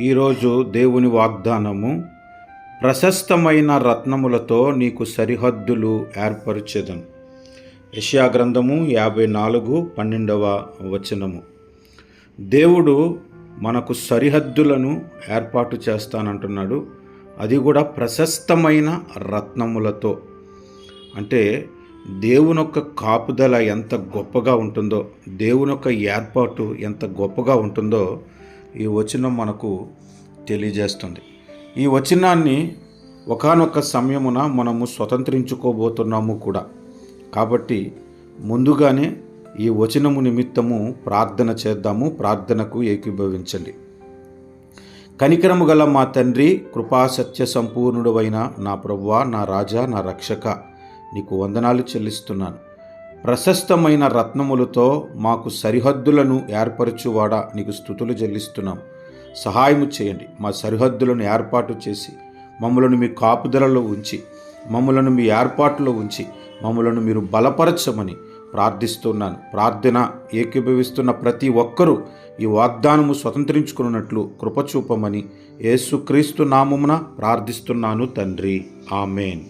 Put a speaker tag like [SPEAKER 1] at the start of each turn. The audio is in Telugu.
[SPEAKER 1] ఈరోజు దేవుని వాగ్దానము, ప్రశస్తమైన రత్నములతో నీకు సరిహద్దులు ఏర్పరచెదను. యెషయా గ్రంథము 54:12 వచనము. దేవుడు మనకు సరిహద్దులను ఏర్పాటు చేస్తానంటున్నాడు. అది కూడా ప్రశస్తమైన రత్నములతో. అంటే దేవుని యొక్క కాపుదల ఎంత గొప్పగా ఉంటుందో, దేవుని యొక్క ఏర్పాటు ఎంత గొప్పగా ఉంటుందో ఈ వచనం మనకు తెలియజేస్తుంది. ఈ వచనాన్ని ఒకానొక సమయమున మనము స్వతంత్రించుకోబోతున్నాము కూడా. కాబట్టి ముందుగానే ఈ వచనము నిమిత్తము ప్రార్థన చేద్దాము. ప్రార్థనకు ఏకీభవించండి. కనికరము గల మా తండ్రి, కృపాసత్య సంపూర్ణుడు అయిన నా ప్రభువా, నా రాజా, నా రక్షక, నీకు వందనాలు చెల్లిస్తున్నాను. ప్రశస్తమైన రత్నములతో మాకు సరిహద్దులను ఏర్పరచువాడా, నీకు స్తుతులు చెల్లిస్తున్నాం. సహాయము చేయండి. మా సరిహద్దులను ఏర్పాటు చేసి మమ్మలను మీ కాపుదలలో ఉంచి, మమ్మలను మీ ఏర్పాటులో ఉంచి, మమ్మలను మీరు బలపరచమని ప్రార్థిస్తున్నాను. ప్రార్థన ఏకీభవిస్తున్న ప్రతి ఒక్కరూ ఈ వాగ్దానము స్వతంత్రించుకున్నట్లు కృపచూపమని యేసుక్రీస్తు నామమున ప్రార్థిస్తున్నాను తండ్రి. ఆమేన్.